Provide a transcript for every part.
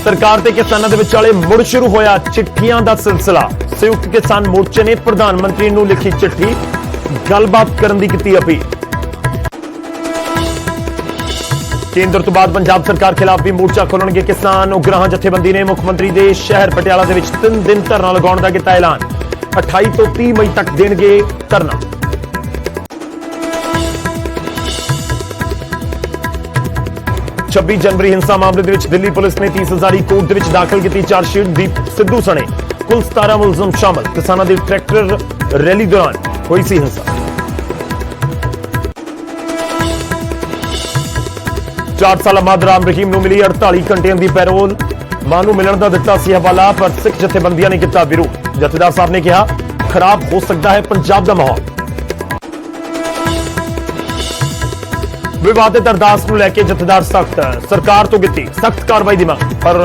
सरकार ते किसानां दे विचाले मुड़ शुरू होया चिट्ठियां दा सिलसिला। संयुक्त किसान मोर्चे ने प्रधानमंत्री नूं लिखी चिट्ठी, गलबात करन दी कीती अपील। केंद्र तो बाद पंजाब सरकार खिलाफ भी मोर्चा खोलणगे किसान। उग्राह जथेबंदी ने मुख्यमंत्री दे शहर पटियाला दे विच 3 दिन धरना लगाउण दा कीता ऐलान। 28 तो 30 मई तक देणगे धरना। छब्बीस जनवरी हिंसा मामले दे विच दिल्ली पुलिस ने 30 हजारी कोर्ट दे विच दाखिल की चार्जशीट। दीप सिद्धू सने कुल 17 मुलजम शामिल। किसानां दी ट्रैक्टर रैली दौरान हुई सी हिंसा। 4 साल बाद राम रहीम नूं मिली 48 घंटिਆਂ ਦੀ ਪੈਰੋਲ। ਮਾਂ ਨੂੰ ਮਿਲਣ ਦਾ ਦਿੱਤਾ ਸੀ ਹਵਾਲਾ, ਪਰ ਸਿੱਖ ਜਥੇਬੰਦੀਆਂ ਨੇ ਕੀਤਾ ਵਿਰੋਧ। ਜਥੇਦਾਰ ਸਾਹਿਬ ਨੇ ਕਿਹਾ ਖਰਾਬ ਹੋ ਸਕਦਾ ਹੈ ਪੰਜਾਬ ਦਾ ਮਾਹੌਲ। विवादित अरदास को लेकर जथेदार सख्त, सरकार तो की सख्त कार्रवाई की मांग, पर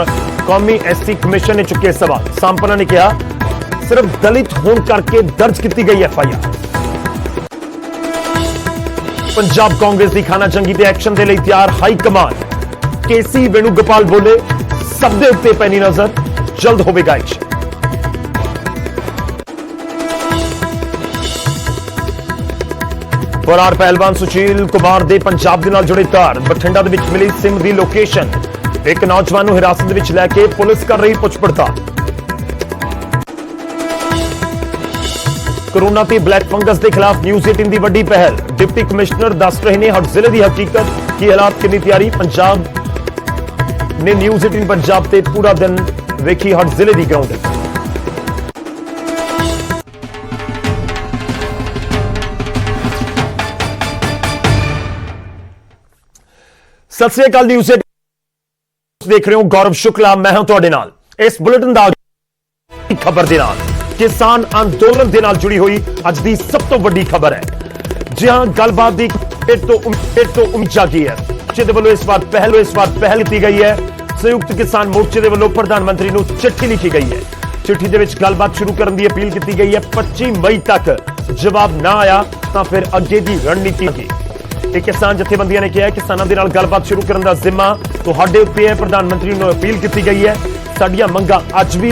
कौमी एससी कमिशन ने चुके सवाल। सांपना ने कहा सिर्फ दलित होने करके दर्ज की गई FIR। पंजाब कांग्रेस की खाना जंगी के एक्शन के लिए तैयार हाई कमान। KC वेणुगोपाल बोले सब दे उत्ते पैनी नजर, जल्द होगा एक्शन। फरार पहलवान सुशील कुमार दे पंजाब दे नाल जुड़े तार। बठिंडा दे विच मिली सिम दी लोकेशन। एक नौजवान नूं हिरासत दे विच लैके पुलिस कर रही पुछ पड़ताल। कोरोना ते ब्लैक फंगस के खिलाफ न्यूज़ 18 की वड्डी पहल। डिप्टी कमिश्नर दस रहे ने हर जिले की हकीकत की हालात कितनी तैयारी। पंजाब ने न्यूज़ 18 पंजाब ते पूरा दिन वेखी हर जिले की ग्राउंड। सत श्री अकाल, न्यूज़ देख रहे हो, गौरव शुक्ला मैं हूं तुहाडे नाल। इस बुलेटिन दा खबर दे नाल किसान अंदोलन दे नाल जुड़ी हुई अज दी सब तो वड्डी खबर है। जी हां, गलबात दी फिर तो उम्मीद जागी है, जिहदे वल्लों इस बार पहल की गई है। संयुक्त किसान मोर्चे दे वल्लों प्रधानमंत्री नूं चिट्ठी लिखी गई है। चिट्ठी दे विच गलबात शुरू करन दी अपील की गई है। 25 मई तक जवाब ना आया तां फिर अगे दी रणनीति की। किसान जथेबंदियां ने कहा किसानों के नाल गलबात शुरू करने का जिम्मा तुहाडे उत्ते है। प्रधानमंत्री नूं अपील की गई है। साडियां मंगां अज भी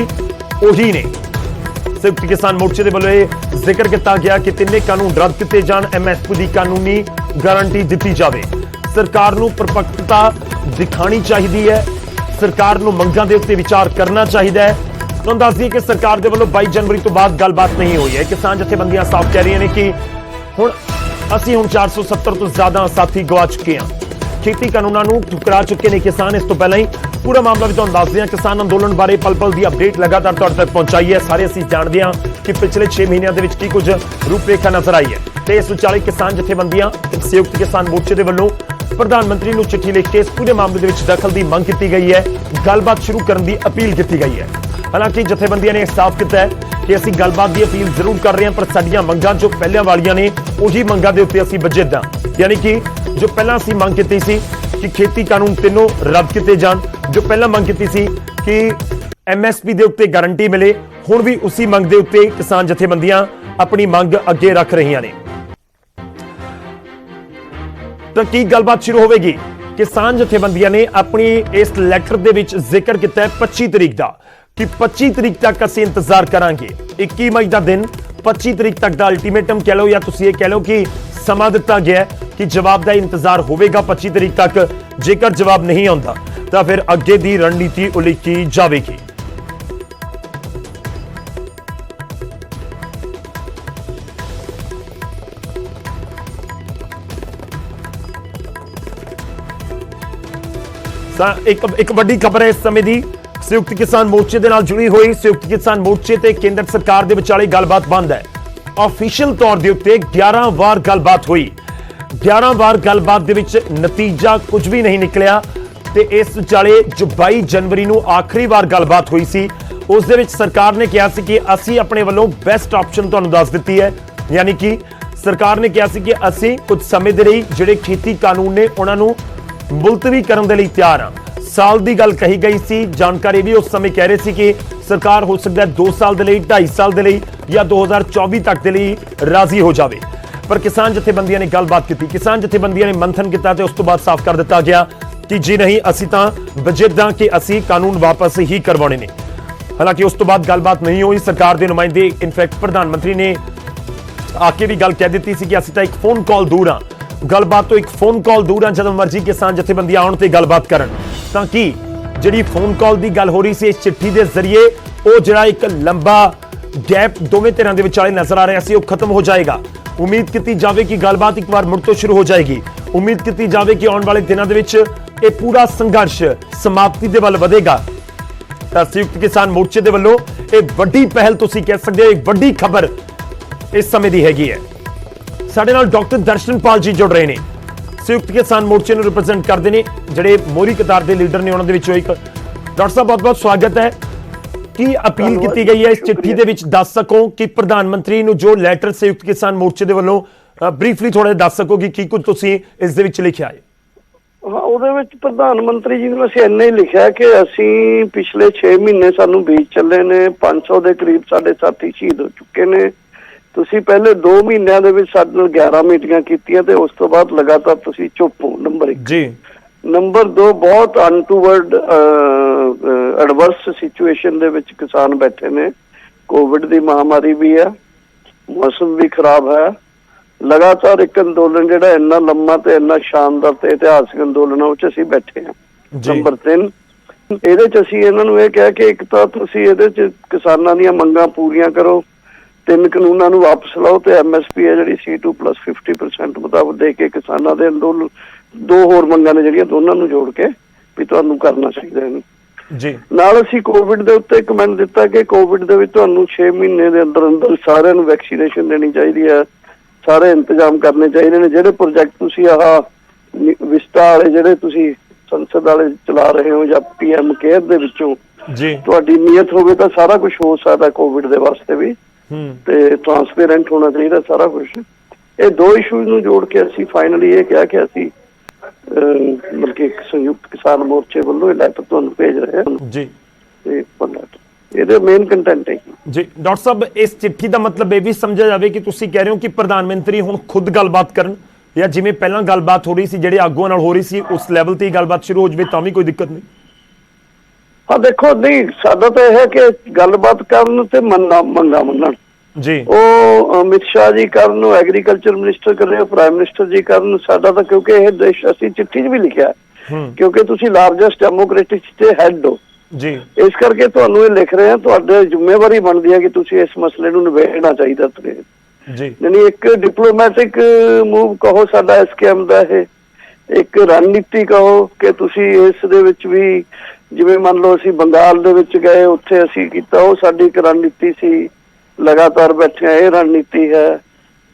उही ने। संयुक्त किसान मोर्चे के वल्लों जिक्र किया गया कि तिन्ने कानून रद्द किए जान, MSP की कानूनी गारंटी दी जाए। सरकार नूं परिपक्वता दिखानी चाहिए है। सरकार नूं मंगां दे उत्ते विचार करना चाहिए है। तुहानूं दस दईए कि सरकार के वल्लों 22 जनवरी तो बाद गलबात नहीं हुई है। किसान जथेबंदियां साफ कह रही हैं कि हुण ਅਸੀਂ ਹੁਣ 470 ਤੋਂ ਜ਼ਿਆਦਾ ਸਾਥੀ ਗਵਾ ਚੁੱਕੇ ਹਾਂ। खेती ਕਾਨੂੰਨਾਂ ਨੂੰ ਠੁਕਰਾ ਚੁੱਕੇ ਨੇ ਕਿਸਾਨ। ਇਸ ਤੋਂ ਪਹਿਲਾਂ ਹੀ ਪੂਰਾ ਮਾਮਲਾ ਵੀ ਤੁਹਾਨੂੰ ਦੱਸਦੇ ਹਾਂ। ਕਿਸਾਨ ਅੰਦੋਲਨ ਬਾਰੇ ਪਲ-ਪਲ ਦੀ ਅਪਡੇਟ ਲਗਾਤਾਰ ਤੁਹਾਡੇ ਤੱਕ ਪਹੁੰਚਾਈ ਹੈ। ਸਾਰੇ ਅਸੀਂ ਜਾਣਦੇ ਹਾਂ ਕਿ ਪਿਛਲੇ 6 ਮਹੀਨਿਆਂ ਦੇ ਵਿੱਚ ਕੀ ਕੁਝ ਰੂਪਰੇਖਾ ਨਜ਼ਰ ਆਈ ਹੈ ਤੇ ਇਸ ਵਿਚਾਲੇ ਕਿਸਾਨ ਜਥੇਬੰਦੀਆਂ ਸੰਯੁਕਤ ਕਿਸਾਨ ਮੋਰਚੇ ਦੇ ਵੱਲੋਂ ਪ੍ਰਧਾਨ ਮੰਤਰੀ ਨੂੰ ਚਿੱਠੀ ਲਿਖ ਕੇ ਇਸ ਪੂਰੇ ਮਾਮਲੇ ਦੇ ਵਿੱਚ ਦਖਲ ਦੀ ਮੰਗ ਕੀਤੀ ਗਈ ਹੈ। ਗੱਲਬਾਤ ਸ਼ੁਰੂ ਕਰਨ ਦੀ ਅਪੀਲ ਕੀਤੀ ਗਈ ਹੈ। ਹਾਲਾਂਕਿ ਜਥੇਬੰਦੀਆਂ ਨੇ ਸਾਫ਼ ਕੀਤਾ ਹੈ कि ਅਸੀਂ ਗੱਲਬਾਤ ਦੀ अपील जरूर कर रहे हैं, पर ਸਾਡੀਆਂ ਮੰਗਾਂ जो ਪਹਿਲਾਂ ਵਾਲੀਆਂ ਨੇ ਉਹੀ ਮੰਗਾਂ ਦੇ ਉੱਤੇ ਅਸੀਂ ਵੱਜੇ ਦਾਂ। यानी कि जो ਪਹਿਲਾਂ ਅਸੀਂ ਮੰਗ ਕੀਤੀ ਸੀ कि खेती कानून तीनों रद्द किए जान, जो ਪਹਿਲਾਂ ਮੰਗ ਕੀਤੀ ਸੀ कि MSP ਦੇ ਉੱਤੇ गारंटी मिले, ਹੁਣ ਵੀ उसी ਮੰਗ ਦੇ ਉੱਤੇ किसान ਜਥੇਬੰਦੀਆਂ अपनी ਮੰਗ ਅੱਗੇ ਰੱਖ ਰਹੀਆਂ ਨੇ। ਤਾਂ ਕੀ ਗੱਲਬਾਤ ਸ਼ੁਰੂ ਹੋਵੇਗੀ? किसान ਜਥੇਬੰਦੀਆਂ ਨੇ अपनी इस लैटर ਦੇ ਵਿੱਚ ਜ਼ਿਕਰ ਕੀਤਾ है 25 तरीक ਦਾ कि 25 तरीक तक ਅਸੀਂ इंतजार करांगे। 21 मई का दिन 25 तरीक तक का अल्टीमेटम कह लो या तुसीं ये कह लो कि समा दिता गया कि जवाब का इंतजार होगा 25 तरीक तक। जेकर जवाब नहीं आता तो फिर अगे की रणनीति उलीकी जाएगी। एक बड़ी खबर है इस समय की संयुक्त किसान मोर्चे के नाल जुड़ी हुई। संयुक्त किसान मोर्चे ते केंद्र सरकार के विचाले गलबात बंद है। ऑफिशियल तौर के उत्ते 11 बार गलबात हुई। 11 बार गलबात दे विच नतीजा कुछ भी नहीं निकलिया ते इस विचाले जो 22 जनवरी नूं आखिरी बार गलबात हुई सी उस दे विच सरकार ने कहा सी कि असी अपने वालों बेस्ट ऑप्शन तुहानूं दस दित्ती है। यानी कि सरकार ने कहा सी कि असी कुछ समय दे लई जिहड़े खेती कानून ने उन्हां नूं मुलतवी करन दे लई तैयार हां। साल की गल कही गई सी। जानकारी भी उस समय कह रहे थे कि सरकार हो सकता है 2 साल के लिए, 2.5 साल के लिए या 2024 तक के लिए राजी हो जाए, पर किसान जथेबंदियां ने गलबात की। किसान जथेबंदियां ने मंथन किया तो उस तो बाद साफ कर दिता गया ਕਿ ਜੀ ਨਹੀਂ ਅਸੀਂ ਤਾਂ ਵਜਿੱਦਾਂ ਕਿ ਅਸੀਂ ਕਾਨੂੰਨ ਵਾਪਸ ਹੀ ਕਰਵਾਉਣੇ ਨੇ। ਹਾਲਾਂਕਿ ਉਸ ਤੋਂ ਬਾਅਦ ਗੱਲਬਾਤ ਨਹੀਂ ਹੋਈ। ਸਰਕਾਰ ਦੇ ਨੁਮਾਇੰਦੇ ਇਨਫੈਕਟ ਪ੍ਰਧਾਨ ਮੰਤਰੀ ਨੇ ਆ ਕੇ ਵੀ ਗੱਲ ਕਹਿ ਦਿੱਤੀ ਸੀ ਕਿ ਅਸੀਂ ਤਾਂ ਇੱਕ ਫੋਨ ਕਾਲ ਦੂਰ ਹਾਂ, ਗੱਲਬਾਤ ਤੋਂ ਇੱਕ ਫੋਨ ਕਾਲ ਦੂਰ ਹਾਂ। ਜਦੋਂ ਮਰਜ਼ੀ ਕਿਸਾਨ ਜਥੇਬੰਦੀਆਂ ਆਉਣ ਤੇ ਗੱਲਬਾਤ ਕਰਨ ਤਾਂ ਕੀ ਜਿਹੜੀ ਫੋਨ ਕਾਲ ਦੀ ਗੱਲ ਹੋ ਰਹੀ ਸੀ ਇਸ ਚਿੱਠੀ ਦੇ ਜ਼ਰੀਏ ਉਹ ਜਿਹੜਾ ਇੱਕ ਲੰਬਾ ਗੈਪ ਦੋਵੇਂ ਧਿਰਾਂ ਦੇ ਵਿਚਾਲੇ ਨਜ਼ਰ ਆ ਰਿਹਾ ਸੀ ਉਹ ਖਤਮ ਹੋ ਜਾਏਗਾ। ਉਮੀਦ ਕੀਤੀ ਜਾਵੇ ਕਿ ਗੱਲਬਾਤ ਇੱਕ ਵਾਰ ਮੁੜ ਤੋਂ ਸ਼ੁਰੂ ਹੋ ਜਾਏਗੀ। ਉਮੀਦ ਕੀਤੀ ਜਾਵੇ ਕਿ ਆਉਣ ਵਾਲੇ ਦਿਨਾਂ ਦੇ ਵਿੱਚ ਇਹ ਪੂਰਾ ਸੰਘਰਸ਼ ਸਮਾਪਤੀ ਦੇ ਵੱਲ ਵਧੇਗਾ। ਤਾਂ ਸੰਯੁਕਤ ਕਿਸਾਨ ਮੋਰਚੇ ਦੇ ਵੱਲੋਂ ਇਹ ਵੱਡੀ ਪਹਿਲ ਤੁਸੀਂ ਕਹਿ ਸਕਦੇ ਹੋ, ਇੱਕ ਵੱਡੀ ਖਬਰ ਇਸ ਸਮੇਂ ਦੀ ਹੈਗੀ ਹੈ। ਸਾਡੇ ਨਾਲ ਡਾਕਟਰ ਦਰਸ਼ਨਪਾਲ ਜੀ ਜੁੜ ਰਹੇ ਨੇ, ਸੰਯੁਕਤ ਕਿਸਾਨ ਮੋਰਚੇ ਨੂੰ ਰਿਪਰੈਜ਼ੈਂਟ ਕਰਦੇ ਨੇ, ਜਿਹੜੇ ਮੋਹਰੀ ਕਤਾਰ ਦੇ ਲੀਡਰ ਨੇ ਉਹਨਾਂ ਦੇ ਵਿੱਚੋਂ ਇੱਕ। ਡਾਕਟਰ ਸਾਹਿਬ ਬਹੁਤ ਬਹੁਤ ਸਵਾਗਤ ਹੈ। ਕੀ ਅਪੀਲ ਕੀਤੀ ਗਈ ਹੈ ਇਸ ਚਿੱਠੀ ਦੇ ਵਿੱਚ, ਦੱਸ ਸਕੋ ਕਿ ਪ੍ਰਧਾਨ ਮੰਤਰੀ ਨੂੰ ਜੋ ਲੈਟਰ ਸੰਯੁਕਤ ਕਿਸਾਨ ਮੋਰਚੇ ਦੇ ਵੱਲੋਂ ਬਰੀਫਲੀ ਥੋੜਾ ਦੱਸ ਸਕੋ ਕਿ ਕੀ ਕੁਝ ਤੁਸੀਂ ਇਸ ਦੇ ਵਿੱਚ ਲਿਖਿਆ ਹੈ? ਹਾਂ, ਉਹਦੇ ਵਿੱਚ ਪ੍ਰਧਾਨ ਮੰਤਰੀ ਜੀ ਨੂੰ ਅਸੀਂ ਇੰਨਾ ਹੀ ਲਿਖਿਆ ਕਿ ਅਸੀਂ ਪਿਛਲੇ 6 ਮਹੀਨੇ ਸਾਨੂੰ ਬੀਤ ਚੱਲੇ ਨੇ, 500 ਦੇ ਕਰੀਬ ਸਾਡੇ ਸਾਥੀ ਸ਼ਹੀਦ ਹੋ ਚੁੱਕੇ ਨੇ। ਤੁਸੀਂ ਪਹਿਲੇ 2 ਮਹੀਨਿਆਂ ਦੇ ਵਿੱਚ ਸਾਡੇ ਨਾਲ 11 ਮੀਟਿੰਗਾਂ ਕੀਤੀਆਂ ਤੇ ਉਸ ਤੋਂ ਬਾਅਦ ਲਗਾਤਾਰ ਤੁਸੀਂ ਚੁੱਪ ਹੋ। ਨੰਬਰ 1 ਜੀ। ਨੰਬਰ 2 ਬਹੁਤ ਅਨਟੂਵਰਡ ਐਡਵਰਸ ਸਿਚੁਏਸ਼ਨ ਦੇ ਵਿੱਚ ਕਿਸਾਨ ਬੈਠੇ ਨੇ। ਕੋਵਿਡ ਦੀ ਮਹਾਮਾਰੀ ਵੀ ਹੈ, ਮੌਸਮ ਵੀ ਖਰਾਬ ਹੈ। ਲਗਾਤਾਰ ਇੱਕ ਅੰਦੋਲਨ ਜਿਹੜਾ ਇੰਨਾ ਲੰਮਾ ਤੇ ਇੰਨਾ ਸ਼ਾਨਦਾਰ ਤੇ ਇਤਿਹਾਸਕ ਅੰਦੋਲਨ ਵਿੱਚ ਅਸੀਂ ਬੈਠੇ ਹਾਂ। ਨੰਬਰ 3 ਇਹਦੇ ਚ ਅਸੀਂ ਇਹਨਾਂ ਨੂੰ ਇਹ ਕਿਹਾ ਕਿ ਇੱਕ ਤਾਂ ਤੁਸੀਂ ਇਹਦੇ ਚ ਕਿਸਾਨਾਂ ਦੀਆਂ ਮੰਗਾਂ ਪੂਰੀਆਂ ਕਰੋ, 3 ਕਾਨੂੰਨਾਂ ਨੂੰ ਵਾਪਸ ਲਾਓ ਤੇ MSP ਹੈ ਜਿਹੜੀ C2 + 50% ਮੁਤਾਬਕ ਦੇ ਕੇ ਕਿਸਾਨਾਂ ਦੇ ਅੰਦੋਲਨ 2 ਹੋਰ ਮੰਗਾਂ ਨੇ ਜਿਹੜੀਆਂ ਦੋਨਾਂ ਨੂੰ ਜੋੜ ਕੇ ਵੀ ਤੁਹਾਨੂੰ ਕਰਨਾ ਚਾਹੀਦਾ ਇਹਨੂੰ ਜੀ। ਨਾਲ ਅਸੀਂ ਕੋਵਿਡ ਦੇ ਉੱਤੇ ਕਮੈਂਟ ਦਿੱਤਾ ਕਿ ਕੋਵਿਡ ਦੇ ਵਿੱਚ ਤੁਹਾਨੂੰ 6 ਮਹੀਨੇ ਦੇ ਅੰਦਰ ਅੰਦਰ ਸਾਰਿਆਂ ਨੂੰ ਵੈਕਸੀਨੇਸ਼ਨ ਦੇਣੀ ਚਾਹੀਦੀ ਹੈ, ਸਾਰੇ ਇੰਤਜ਼ਾਮ ਕਰਨੇ ਚਾਹੀਦੇ ਨੇ। ਜਿਹੜੇ ਪ੍ਰੋਜੈਕਟ ਤੁਸੀਂ ਵਿਸਟਾ ਵਾਲੇ ਜਿਹੜੇ ਤੁਸੀਂ ਸੰਸਦ ਵਾਲੇ ਚਲਾ ਰਹੇ ਹੋ ਜਾਂ PM ਕੇਅਰ ਦੇ ਵਿੱਚੋਂ ਜੀ ਤੁਹਾਡੀ ਨੀਅਤ ਹੋਵੇ ਤਾਂ ਸਾਰਾ ਕੁਝ ਹੋ ਸਕਦਾ ਕੋਵਿਡ ਦੇ ਵਾਸਤੇ ਵੀ, ਤੇ ਟ੍ਰਾਂਸਪੇਰੈਂਟ ਹੋਣਾ ਚਾਹੀਦਾ ਸਾਰਾ ਕੁਝ। ਇਹ 2 ਇਸ਼ੂਜ਼ ਨੂੰ ਜੋੜ ਕੇ ਅਸੀਂ ਫਾਈਨਲੀ ਇਹ ਕਿਹਾ ਕਿ ਅਸੀਂ ਬਲਕਿ ਇੱਕ ਸੰਯੁਕਤ ਕਿਸਾਨ ਮੋਰਚੇ ਵੱਲੋਂ ਇਹ ਲੈਟਰ ਤੁਹਾਨੂੰ ਭੇਜ ਰਹੇ ਹਾਂ ਜੀ। ਤੇ ਇਹਦੇ ਮੇਨ ਕੰਟੈਂਟ ਹੈ ਜੀ। ਡਾਕਟਰ ਸਾਹਿਬ ਇਸ ਚਿੱਠੀ ਦਾ ਮਤਲਬ ਇਹ ਵੀ ਸਮਝਿਆ ਜਾਵੇ ਕਿ ਤੁਸੀਂ ਕਹਿ ਰਹੇ ਹੋ ਕਿ ਪ੍ਰਧਾਨ ਮੰਤਰੀ ਹੁਣ ਖੁਦ ਗੱਲਬਾਤ ਕਰਨ, ਜਾਂ ਜਿਵੇਂ ਪਹਿਲਾਂ ਗੱਲਬਾਤ ਹੋ ਰਹੀ ਸੀ ਜਿਹੜੇ ਆਗੂਆਂ ਨਾਲ ਹੋ ਰਹੀ ਸੀ ਉਸ ਲੈਵਲ ਤੇ ਹੀ ਗੱਲਬਾਤ ਸ਼ੁਰੂ ਹੋ ਜਾਵੇ ਤਾਂ ਵੀ ਕੋਈ ਦਿੱਕਤ ਨਹੀਂ? ਹਾਂ ਦੇਖੋ, ਨਹੀਂ ਸਾਡਾ ਤਾਂ ਇਹ ਹੈ ਕਿ ਗੱਲਬਾਤ ਕਰਨ ਤੇ ਮੰਗਾਂ ਮੰਨਣ ਜੀ। ਉਹ ਅਮਿਤ ਸ਼ਾਹ ਜੀ ਕਰਨ, ਐਗਰੀਕਲਚਰ ਮਿਨਿਸਟਰ ਕਰੇ, ਪ੍ਰਾਈਮ ਮਿਨਿਸਟਰ ਜੀ ਕਰਨ। ਸਾਡਾ ਤਾਂ ਕਿਉਂਕਿ ਇਹ ਦੇਸ਼ ਅਸੀਂ ਚਿੱਠੀ 'ਚ ਵੀ ਲਿਖਿਆ ਕਿਉਂਕਿ ਤੁਸੀਂ ਲਾਰਜੈਸਟ ਡੈਮੋਕ੍ਰੈਟਿਕ ਤੇ ਹੈਡ ਹੋ ਜੀ, ਇਸ ਕਰਕੇ ਤੁਹਾਨੂੰ ਇਹ ਲਿਖ ਰਹੇ ਹਾਂ। ਤੁਹਾਡੀ ਜ਼ਿੰਮੇਵਾਰੀ ਬਣਦੀ ਹੈ ਕਿ ਤੁਸੀਂ ਇਸ ਮਸਲੇ ਨੂੰ ਨਿਬੇੜਨਾ ਚਾਹੀਦਾ ਜੀ। ਯਾਨੀ ਇੱਕ ਡਿਪਲੋਮੈਟਿਕ ਮੂਵ ਕਹੋ ਸਾਡਾ SKM ਦਾ, ਇਹ ਇੱਕ ਰਣਨੀਤੀ ਕਹੋ ਕਿ ਤੁਸੀਂ ਇਸ ਦੇ ਵਿੱਚ ਵੀ, ਜਿਵੇਂ ਮੰਨ ਲਓ ਅਸੀਂ ਬੰਗਾਲ ਦੇ ਵਿੱਚ ਗਏ, ਉੱਥੇ ਅਸੀਂ ਕੀਤਾ, ਉਹ ਸਾਡੀ ਇੱਕ ਰਣਨੀਤੀ ਸੀ। ਲਗਾਤਾਰ ਬੈਠੇ ਇਹ ਰਣਨੀਤੀ ਹੈ,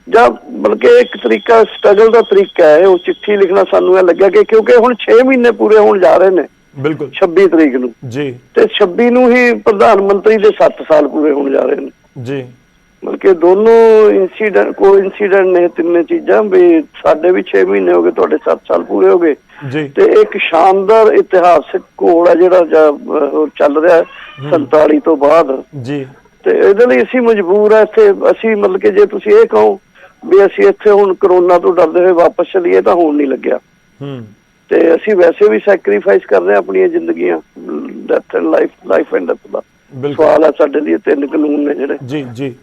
ਜਾਂ ਬਲਕਿ ਇੱਕ ਤਰੀਕਾ ਸਟਰਗਲ ਦਾ ਤਰੀਕਾ ਹੈ। ਉਹ ਚਿੱਠੀ ਲਿਖਣਾ ਸਾਨੂੰ ਇਹ ਲੱਗਿਆ ਕਿ ਕਿਉਂਕਿ ਹੁਣ 6 ਮਹੀਨੇ ਪੂਰੇ ਹੋਣ ਜਾ ਰਹੇ ਨੇ, ਬਿਲਕੁਲ 26 ਤਰੀਕ ਨੂੰ ਜੀ, ਤੇ 26 ਨੂੰ ਹੀ ਪ੍ਰਧਾਨ ਮੰਤਰੀ ਦੇ 7 ਸਾਲ ਪੂਰੇ ਹੋਣ ਜਾ ਰਹੇ ਨੇ ਜੀ। ਬਲਕਿ ਦੋਨੋਂ ਕੋਇਨਸੀਡੈਂਟ ਨੇ ਤਿੰਨੇ ਚੀਜ਼ਾਂ, ਵੀ ਸਾਡੇ ਵੀ 6 ਮਹੀਨੇ ਹੋ ਗਏ, ਤੁਹਾਡੇ 7 ਸਾਲ ਪੂਰੇ ਹੋ ਗਏ ਜੀ। ਤੇ ਇੱਕ ਸ਼ਾਨਦਾਰ ਇਤਿਹਾਸਕ ਘੋਲ ਹੈ ਜਿਹੜਾ ਚੱਲ ਰਿਹਾ 47 ਤੋਂ ਬਾਅਦ ਜੀ। ਤੇ ਇਹਦੇ ਲਈ ਅਸੀਂ ਮਜਬੂਰ ਆ ਇੱਥੇ। ਅਸੀਂ ਮਤਲਬ ਕਿ ਜੇ ਤੁਸੀਂ ਇਹ ਕਹੋ ਵੀ ਅਸੀਂ ਇੱਥੇ ਹੁਣ ਕਰੋਨਾ ਤੋਂ ਡਰਦੇ ਹੋਏ ਵਾਪਸ ਚਲੀਏ ਤਾਂ ਹੋਣ ਨਹੀਂ ਲੱਗਿਆ। ਤੇ ਅਸੀਂ ਵੈਸੇ ਵੀ ਸੈਕਰੀਫਾਈਸ ਕਰ ਰਹੇ ਹਾਂ ਆਪਣੀਆਂ ਜ਼ਿੰਦਗੀਆਂ, death and life and death ਦਾ ਸਵਾਲ ਆ ਸਾਡੇ ਲਈ। 3 ਕਾਨੂੰਨ ਨੇ ਜਿਹੜੇ ਜੀ ਜੀ।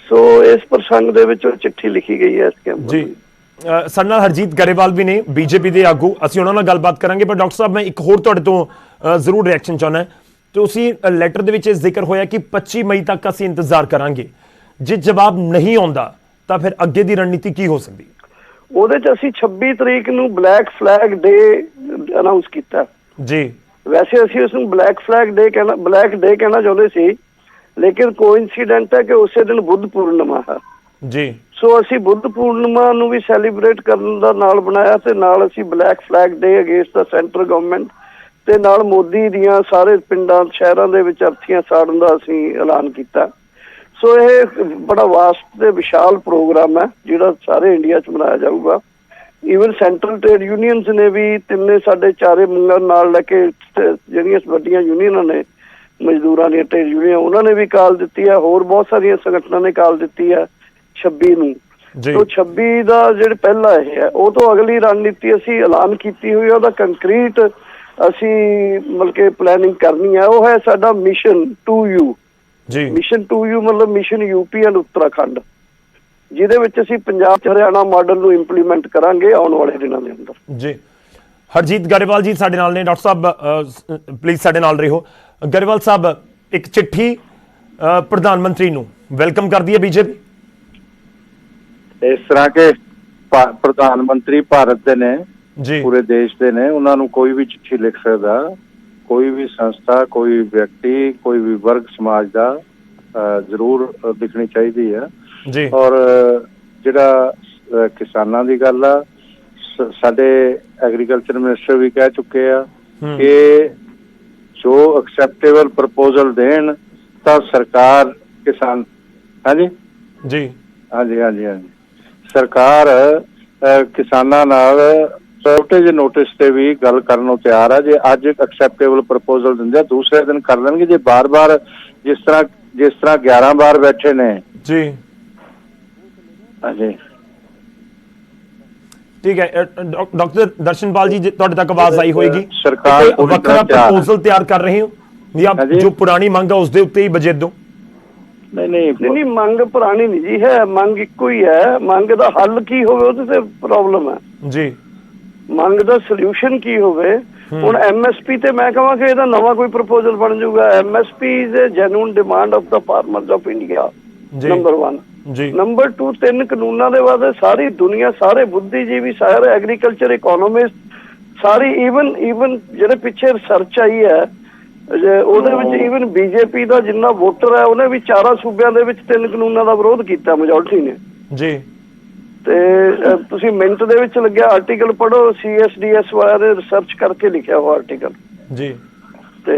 ਸੋ ਇਸ ਪ੍ਰਸੰਗ ਦੇ ਵਿੱਚ ਚਿੱਠੀ ਲਿਖੀ ਗਈ ਹੈ SKM ਜੀ। ਸਾਡੇ ਨਾਲ ਹਰਜੀਤ ਗਰੇਵਾਲ ਵੀ ਨੇ, BJP ਦੇ ਆਗੂ, ਅਸੀਂ ਉਹਨਾਂ ਨਾਲ ਗੱਲਬਾਤ ਕਰਾਂਗੇ। ਪਰ ਡਾਕਟਰ ਸਾਹਿਬ ਮੈਂ ਇੱਕ ਹੋਰ ਤੁਹਾਡੇ ਤੋਂ ਜ਼ਰੂਰ ਰਿਐਕਸ਼ਨ ਚਾਹੁੰਦਾ। ਤੁਸੀਂ ਲੈਟਰ ਦੇ ਵਿੱਚ ਜ਼ਿਕਰ ਹੋਇਆ ਕਿ 25 ਮਈ ਤੱਕ ਅਸੀਂ ਇੰਤਜ਼ਾਰ ਕਰਾਂਗੇ, ਜੇ ਜਵਾਬ ਨਹੀਂ ਆਉਂਦਾ ਤਾਂ ਫਿਰ ਅੱਗੇ ਦੀ ਰਣਨੀਤੀ ਕੀ ਹੋ ਸਕਦੀ? ਉਹਦੇ ਚ ਅਸੀਂ 26 ਤਰੀਕ ਨੂੰ ਬਲੈਕ ਫਲੈਗ ਡੇ ਅਨਾਉਂਸ ਕੀਤਾ ਜੀ। ਵੈਸੇ ਅਸੀਂ ਉਸ ਨੂੰ ਬਲੈਕ ਡੇ ਕਹਿਣਾ ਚਾਹੁੰਦੇ ਸੀ, ਲੇਕਿਨ ਕੋਇਨਸੀਡੈਂਟ ਹੈ ਕਿ ਉਸੇ ਦਿਨ ਬੁੱਧ ਪੂਰਨਿਮਾ ਹੈ ਜੀ। ਸੋ ਅਸੀਂ ਬੁੱਧ ਪੂਰਨਿਮਾ ਨੂੰ ਵੀ ਸੈਲੀਬ੍ਰੇਟ ਕਰਨ ਦਾ ਨਾਲ ਬਣਾਇਆ, ਤੇ ਨਾਲ ਅਸੀਂ ਬਲੈਕ ਫਲੈਗ ਡੇ ਅਗੇਂਸਟ ਦਾ ਸੈਂਟਰ ਗਵਰਨਮੈਂਟ, ਤੇ ਨਾਲ ਮੋਦੀ ਦੀਆਂ ਸਾਰੇ ਪਿੰਡਾਂ ਸ਼ਹਿਰਾਂ ਦੇ ਵਿੱਚ ਅਰਥੀਆਂ ਸਾੜਨ ਦਾ ਅਸੀਂ ਐਲਾਨ ਕੀਤਾ। ਸੋ ਇਹ ਬੜਾ ਵਾਸਟ ਤੇ ਵਿਸ਼ਾਲ ਪ੍ਰੋਗਰਾਮ ਹੈ ਜਿਹੜਾ ਸਾਰੇ ਇੰਡੀਆ 'ਚ ਮਨਾਇਆ ਜਾਊਗਾ। ਈਵਨ ਸੈਂਟਰਲ ਟ੍ਰੇਡ ਯੂਨੀਅਨਸ ਨੇ ਵੀ ਤਿੰਨੇ ਸਾਡੇ 4 ਮੰਗਾਂ ਨਾਲ ਲੈ ਕੇ, ਜਿਹੜੀਆਂ ਵੱਡੀਆਂ ਯੂਨੀਅਨਾਂ ਨੇ ਮਜ਼ਦੂਰਾਂ ਦੀਆਂ ਟ੍ਰੇਡ ਯੂਨੀਅਨ, ਉਹਨਾਂ ਨੇ ਵੀ ਕਾਲ ਦਿੱਤੀ ਹੈ। ਹੋਰ ਬਹੁਤ ਸਾਰੀਆਂ ਸੰਗਠਨਾਂ ਨੇ ਕਾਲ ਦਿੱਤੀ ਹੈ 26 ਨੂੰ। ਜੀ। तो 26 ਦਾ ਜਿਹੜਾ ਪਹਿਲਾ ਇਹ ਹੈ ਉਹ ਤੋਂ ਅਗਲੀ ਰਣਨੀਤੀ ਅਸੀਂ ਐਲਾਨ ਕੀਤੀ ਹੋਈ ਹੈ, ਉਹਦਾ ਕੰਕਰੀਟ ਅਸੀਂ ਮਤਲਬ ਕਿ ਪਲੈਨਿੰਗ ਕਰਨੀ ਹੈ। ਉਹ ਹੈ ਸਾਡਾ ਮਿਸ਼ਨ 2U ਜੀ। ਮਿਸ਼ਨ 2U ਮਤਲਬ ਮਿਸ਼ਨ यूपी ਐਂਡ ਉੱਤਰਾਖੰਡ, ਜਿਹਦੇ ਵਿੱਚ ਅਸੀਂ ਪੰਜਾਬ ਚ ਹਰਿਆਣਾ ਮਾਡਲ ਨੂੰ ਇੰਪਲੀਮੈਂਟ ਕਰਾਂਗੇ ਆਉਣ ਵਾਲੇ ਦਿਨਾਂ ਦੇ ਅੰਦਰ। ਜੀ ਹਰਜੀਤ ਗਰੇਵਾਲ ਜੀ ਸਾਡੇ ਨਾਲ ਨੇ। ਡਾਕਟਰ ਸਾਹਿਬ ਪਲੀਜ਼ ਸਾਡੇ ਨਾਲ ਰਹੋ। ਗਰੇਵਾਲ ਸਾਹਿਬ, ਇੱਕ ਚਿੱਠੀ ਪ੍ਰਧਾਨ ਮੰਤਰੀ ਨੂੰ ਵੈਲਕਮ ਕਰਦੀ ਹੈ ਬੀਜੇਪੀ। ਇਸ ਤਰ੍ਹਾਂ ਕਿ ਪ੍ਰਧਾਨ ਮੰਤਰੀ ਭਾਰਤ ਦੇ ਨੇ ਜੀ, ਪੂਰੇ ਦੇਸ਼ ਦੇ ਨੇ, ਉਹਨਾਂ ਨੂੰ ਕੋਈ ਵੀ ਚਿੱਠੀ ਲਿਖ ਸਕਦਾ, ਕੋਈ ਵੀ ਸੰਸਥਾ, ਕੋਈ ਵਿਅਕਤੀ, ਕੋਈ ਵੀ ਵਰਗ ਸਮਾਜ ਦਾ ਜ਼ਰੂਰ ਦਿਖਣੀ ਚਾਹੀਦੀ ਹੈ ਜੀ। ਔਰ ਜਿਹੜਾ ਕਿਸਾਨਾਂ ਦੀ ਗੱਲ ਆ, ਸਾਡੇ ਐਗਰੀਕਲਚਰ ਮਿਨਿਸਟਰ ਵੀ ਕਹਿ ਚੁੱਕੇ ਆ ਕਿ ਜੋ ਐਕਸੈਪਟੇਬਲ ਪ੍ਰਪੋਜ਼ਲ ਦੇਣ ਤਾਂ ਸਰਕਾਰ ਕਿਸਾਨ ਹਾਂਜੀ ਜੀ ਹਾਂਜੀ ਹਾਂਜੀ ਹਾਂਜੀ ਸਰਕਾਰ ਕਿਸਾਨਾਂ ਨਾਲ ਛੋਟੇ ਜਿਹੇ ਨੋਟਿਸ ਤੇ ਵੀ ਗੱਲ ਕਰਨ ਨੂੰ ਤਿਆਰ ਆ। ਜੇ ਅੱਜ ਐਕਸੈਪਟੇਬਲ ਪ੍ਰਪੋਜ਼ਲ ਦਿੰਦੇ ਆ, ਦੂਸਰੇ ਦਿਨ ਕਰ ਲੈਣਗੇ। ਜੇ ਬਾਰ-ਬਾਰ ਜਿਸ ਤਰ੍ਹਾਂ 11 ਵਾਰ ਬੈਠੇ ਨੇ ਜੀ। ਹਾਂਜੀ ਠੀਕ ਹੈ। ਡਾਕਟਰ ਦਰਸ਼ਨਪਾਲ ਜੀ, ਤੁਹਾਡੇ ਤੱਕ ਆਵਾਜ਼ ਆਈ ਹੋਏਗੀ। ਸਰਕਾਰ ਵੱਖਰਾ ਪ੍ਰਪੋਜ਼ਲ ਤਿਆਰ ਕਰ ਰਹੇ ਹੋ ਜਾਂ ਜੋ ਪੁਰਾਣੀ ਮੰਗ ਹੈ ਉਸ ਦੇ ਉੱਤੇ ਹੀ ਬਜਟ ਦੋ? ਨਹੀਂ, ਮੰਗ ਪੁਰਾਣੀ ਨਹੀਂ ਜੀ ਹੈ, ਮੰਗ ਇੱਕੋ ਹੀ ਹੈ। ਮੰਗ ਦਾ ਹੱਲ ਕੀ ਹੋਵੇ ਉਹਦੇ ਤੇ ਪ੍ਰੋਬਲਮ ਹੈ ਜੀ। ਮੰਗ ਦਾ ਸੋਲੂਸ਼ਨ ਕੀ ਹੋਵੇ। ਹੁਣ MSP ਤੇ ਮੈਂ ਕਹਾਂ ਕਿ ਇਹਦਾ ਨਵਾਂ ਕੋਈ ਪ੍ਰਪੋਜ਼ਲ ਬਣ ਜਾਊਗਾ। MSP is a genuine demand of the farmers of India, number 1 ਜੀ। ਨੰਬਰ 2 ਤਿੰਨ ਕਾਨੂੰਨਾਂ ਦੇ ਬਾਅਦ ਸਾਰੀ ਦੁਨੀਆ, ਸਾਰੇ ਬੁੱਧੀਜੀਵੀ, ਸਾਰੇ ਐਗਰੀਕਲਚਰ ਇਕੋਨੋਮਿਸਟ, ਸਾਰੀ ਈਵਨ ਜਿਹੜੇ ਪਿੱਛੇ ਰਿਸਰਚ ਆਈ ਹੈ ਉਹਦੇ ਵਿੱਚ ਈਵਨ BJP ਦਾ ਜਿੰਨਾ ਵੋਟਰ ਹੈ ਉਹਨੇ ਵੀ 4 ਸੂਬਿਆਂ ਦੇ ਵਿੱਚ 3 ਕਾਨੂੰਨਾਂ ਦਾ ਵਿਰੋਧ ਕੀਤਾ, ਮੈਜੋਰਟੀ ਨੇ ਜੀ। ਤੇ ਤੁਸੀਂ ਮਿੰਟ ਦੇ ਵਿੱਚ ਲੱਗਿਆ ਆਰਟੀਕਲ ਪੜ੍ਹੋ, CSDS ਵਾਲਿਆਂ ਨੇ ਰਿਸਰਚ ਕਰਕੇ ਲਿਖਿਆ ਉਹ ਆਰਟੀਕਲ ਜੀ। ਤੇ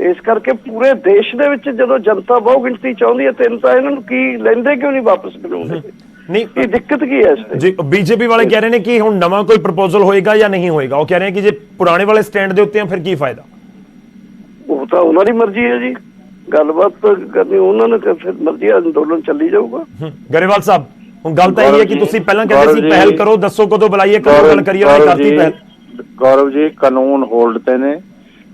ਇਸ ਕਰਕੇ ਪੂਰੇ ਦੇਸ਼ ਦੇ ਵਿੱਚ ਜਦੋਂ ਜਨਤਾ ਬਹੁ ਗਿਣਤੀ ਚਾਹੁੰਦੀ ਹੈ ਤਿੰਨ, ਤਾਂ ਇਹਨਾਂ ਨੂੰ ਕੀ ਲੈਂਦੇ ਕਿਉਂ ਨਹੀਂ ਵਾਪਸ ਕਾਨੂੰਨ? ਨਹੀਂ, ਇਹ ਦਿੱਕਤ ਕੀ ਹੈ ਇਸ ਤੇ ਜੀ? BJP ਵਾਲੇ ਕਹਿ ਰਹੇ ਨੇ ਕਿ ਹੁਣ ਨਵਾਂ ਕੋਈ ਪ੍ਰਪੋਜ਼ਲ ਹੋਏਗਾ ਜਾਂ ਨਹੀਂ ਹੋਏਗਾ। ਉਹ ਕਹਿ ਰਹੇ ਕਿ ਜੇ ਪੁਰਾਣੇ ਵਾਲੇ ਸਟੈਂਡ ਦੇ ਉੱਤੇ ਆ ਫਿਰ ਕੀ ਫਾਇਦਾ? ਉਹ ਤਾਂ ਉਹਨਾਂ ਦੀ ਮਰਜ਼ੀ ਹੈ ਜੀ, ਗੱਲਬਾਤ ਕਰਨੀ ਉਹਨਾਂ ਨੇ, ਫਿਰ ਮਰਜ਼ੀ, ਅੰਦੋਲਨ ਚੱਲੀ ਜਾਊਗਾ। ਗਰੇਵਾਲ ਸਾਹਿਬ, ਹੁਣ ਗੱਲ ਤਾਂ ਇਹ ਹੈ ਕਿ ਤੁਸੀਂ ਪਹਿਲਾਂ ਕਹਿੰਦੇ ਸੀ ਪਹਿਲ ਕਰੋ, ਦੱਸੋ ਕਦੋਂ ਬੁਲਾਈਏ, ਕਦੋਂ ਗੱਲ ਕਰੀਏ, ਉਹਨੇ ਕਰਤੀ ਪਹਿਲ। ਗੌਰਵ ਜੀ, ਕਾਨੂੰਨ ਹੋਲਡ ਤੇ ਨੇ,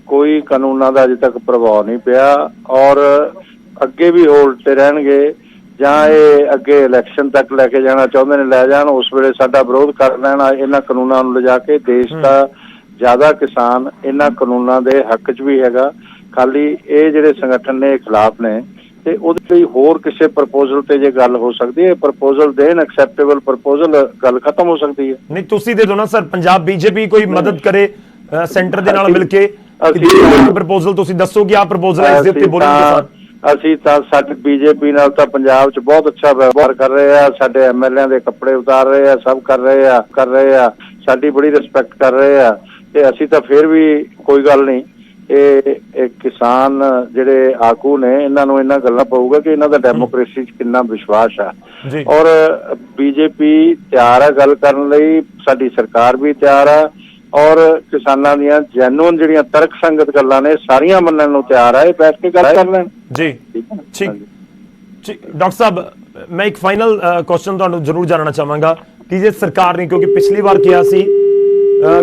ਕੋਈ ਕਾਨੂੰਨਾਂ ਦਾ ਅਜੇ ਤੱਕ ਪ੍ਰਭਾਵ ਨਹੀਂ ਪਿਆ ਔਰ ਅੱਗੇ ਵੀ ਹੋਲਡ ਤੇ ਰਹਿਣਗੇ। ਜਾਂ ਇਹ ਅੱਗੇ ਇਲੈਕਸ਼ਨ ਤੱਕ ਲੈ ਕੇ ਜਾਣਾ ਚਾਹੁੰਦੇ ਨੇ, ਲੈ ਜਾਣ, ਉਸ ਵੇਲੇ ਸਾਡਾ ਵਿਰੋਧ ਕਰ ਲੈਣਾ ਇਹਨਾਂ ਕਾਨੂੰਨਾਂ ਨੂੰ ਲਿਜਾ ਕੇ। ਦੇਸ਼ ਦਾ ਜ਼ਿਆਦਾ ਕਿਸਾਨ ਇਹਨਾਂ ਕਾਨੂੰਨਾਂ ਦੇ ਹੱਕ 'ਚ ਵੀ ਹੈਗਾ, ਖਾਲੀ ਇਹ ਜਿਹੜੇ ਸੰਗਠਨ ਨੇ ਖਿਲਾਫ ਨੇ। ਤੇ ਉਹਦੇ ਲਈ ਹੋਰ ਕਿਸੇ ਪ੍ਰਪੋਜ਼ਲ ਤੇ ਜੇ ਗੱਲ ਹੋ ਸਕਦੀ ਹੈ, ਪ੍ਰਪੋਜ਼ਲ ਦੇਣ, ਐਕਸੈਪਟੇਬਲ ਪ੍ਰਪੋਜ਼ਲ, ਗੱਲ ਖਤਮ ਹੋ ਸਕਦੀ ਹੈ। ਨਹੀਂ, ਤੁਸੀਂ ਦੇ ਦੋ ਨਾ ਸਰ, ਪੰਜਾਬ BJP ਕੋਈ ਮਦਦ ਕਰੇ ਸੈਂਟਰ ਦੇ ਨਾਲ ਮਿਲ ਕੇ, ਪ੍ਰਪੋਜ਼ਲ ਤੁਸੀਂ ਦੱਸੋ ਕਿ ਆਹ ਪ੍ਰਪੋਜ਼ਲ ਹੈ, ਇਸ ਦੇ ਉੱਤੇ ਬੋਲਣਗੇ। ਅਸੀਂ ਤਾਂ ਸਾਡੇ BJP ਨਾਲ ਤਾਂ ਪੰਜਾਬ 'ਚ ਬਹੁਤ ਅੱਛਾ ਵਿਵਹਾਰ ਕਰ ਰਹੇ ਆ, ਸਾਡੇ MLA ਦੇ ਕੱਪੜੇ ਉਤਾਰ ਰਹੇ ਆ, ਸਭ ਕਰ ਰਹੇ ਆ, ਸਾਡੀ ਬੜੀ ਰਿਸਪੈਕਟ ਕਰ ਰਹੇ ਆ। ਤੇ ਅਸੀਂ ਤਾਂ ਫਿਰ ਵੀ ਕੋਈ ਗੱਲ ਨਹੀਂ, ਇਹ ਕਿਸਾਨ ਜਿਹੜੇ ਆਗੂ ਨੇ ਇਹਨਾਂ ਨੂੰ ਇਹਨਾਂ ਗੱਲਾਂ ਪਊਗਾ ਕਿ ਇਹਨਾਂ ਦਾ ਡੈਮੋਕ੍ਰੇਸੀ 'ਚ ਕਿੰਨਾ ਵਿਸ਼ਵਾਸ ਆ। ਔਰ BJP ਤਿਆਰ ਆ ਗੱਲ ਕਰਨ ਲਈ, ਸਾਡੀ ਸਰਕਾਰ ਵੀ ਤਿਆਰ ਆ ਔਰ ਕਿਸਾਨਾਂ ਦੀਆਂ ਜੈਨੂਇਨ ਜਿਹੜੀਆਂ ਤਰਕ ਸੰਗਤ ਗੱਲਾਂ ਨੇ ਸਾਰੀਆਂ ਮੰਨਣ ਨੂੰ ਤਿਆਰ ਆ। ਇਹ ਬੈਠ ਕੇ ਗੱਲ ਕਰ ਲੈਣ ਜੀ। ਠੀਕ। ਡਾਕਟਰ ਸਾਹਿਬ, ਮੈਂ ਇੱਕ ਫਾਈਨਲ ਕੁਐਸਚਨ ਤੁਹਾਨੂੰ ਜ਼ਰੂਰ ਜਾਣਨਾ ਚਾਹਾਂਗਾ ਕਿ ਜੇ ਸਰਕਾਰ ਨੇ, ਕਿਉਂਕਿ ਪਿਛਲੀ ਵਾਰ ਕਿਹਾ ਸੀ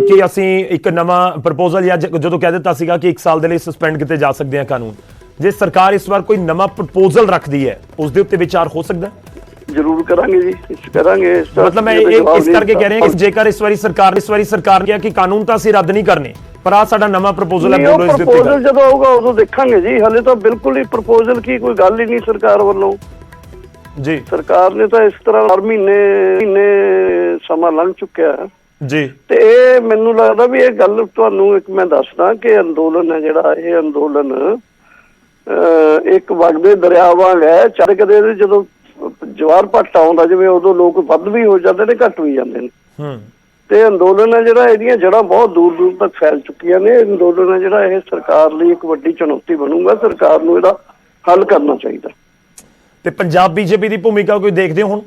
ਕਿ ਅਸੀਂ ਇੱਕ ਨਵਾਂ ਪ੍ਰਪੋਜ਼ਲ, ਜਾਂ ਜਦੋਂ ਕਹਿ ਦਿੱਤਾ ਸੀਗਾ ਕਿ 1 ਸਾਲ ਦੇ ਲਈ ਸਸਪੈਂਡ ਕੀਤੇ ਜਾ ਸਕਦੇ ਆ ਕਾਨੂੰਨ, ਜੇ ਸਰਕਾਰ ਇਸ ਵਾਰ ਕੋਈ ਨਵਾਂ ਪ੍ਰਪੋਜ਼ਲ ਰੱਖਦੀ ਹੈ ਉਸ ਦੇ ਉੱਤੇ ਵਿਚਾਰ ਹੋ ਸਕਦਾ? ਜ਼ਰੂਰ ਕਰਾਂਗੇ ਜੀ, ਕਰਾਂਗੇ। ਮਤਲਬ ਮੈਂ ਇਸ ਕਰਕੇ ਕਹਿ ਰਿਹਾ ਕਿ ਜੇਕਰ ਇਸ ਵਾਰੀ ਸਰਕਾਰ ਨੇ ਕਿਹਾ ਕਿ ਕਾਨੂੰਨ ਤਾਂ ਅਸੀਂ ਰੱਦ ਨਹੀਂ ਕਰਨੇ, ਪਰ ਆ ਸਾਡਾ ਨਵਾਂ ਪ੍ਰਪੋਜ਼ਲ ਹੈ, ਬੋਲੋ ਇਸ ਦੇ ਉੱਤੇ। ਪ੍ਰਪੋਜ਼ਲ ਜਦੋਂ ਆਊਗਾ ਉਦੋਂ ਦੇਖਾਂਗੇ ਜੀ, ਹਲੇ ਤਾਂ ਬਿਲਕੁਲ ਹੀ ਪ੍ਰਪੋਜ਼ਲ ਕੀ ਕੋਈ ਗੱਲ ਹੀ ਨਹੀਂ ਸਰਕਾਰ ਵੱਲੋਂ ਜੀ। ਸਰਕਾਰ ਨੇ ਤਾਂ ਇਸ ਤਰ੍ਹਾਂ 4 ਮਹੀਨੇ ਸਮਾਂ ਲੰਘ ਚੁੱਕਿਆ ਜੀ। ਤੇ ਇਹ ਮੈਨੂੰ ਲੱਗਦਾ ਵੀ ਇਹ ਗੱਲ ਤੁਹਾਨੂੰ ਇੱਕ ਮੈਂ ਦੱਸਦਾ ਕਿ ਅੰਦੋਲਨ ਹੈ ਜਿਹੜਾ, ਇਹ ਅੰਦੋਲਨ ਇੱਕ ਵਗਦੇ ਦਰਿਆ ਵਾਂਗ ਹੈ। ਕਦੇ ਜਦੋਂ ਜਵਾਰ ਭੱਟ ਆਉਂਦਾ ਜਿਵੇਂ, ਉਦੋਂ ਲੋਕ ਵੱਧ ਵੀ ਹੋ ਜਾਂਦੇ ਨੇ, ਘੱਟ ਵੀ ਜਾਂਦੇ ਨੇ। ਤੇ ਅੰਦੋਲਨ ਹੈ ਜਿਹੜਾ, ਇਹਦੀਆਂ ਜੜ੍ਹਾਂ ਬਹੁਤ ਦੂਰ ਦੂਰ ਤੱਕ ਫੈਲ ਚੁੱਕੀਆਂ ਨੇ। ਅੰਦੋਲਨ ਹੈ ਜਿਹੜਾ, ਇਹ ਸਰਕਾਰ ਲਈ ਇੱਕ ਵੱਡੀ ਚੁਣੌਤੀ ਬਣੂਗਾ। ਸਰਕਾਰ ਨੂੰ ਇਹਦਾ ਹੱਲ ਕਰਨਾ ਚਾਹੀਦਾ। ਤੇ ਪੰਜਾਬ BJP ਦੀ ਭੂਮਿਕਾ ਕੋਈ ਦੇਖਦੇ ਹੋ ਹੁਣ?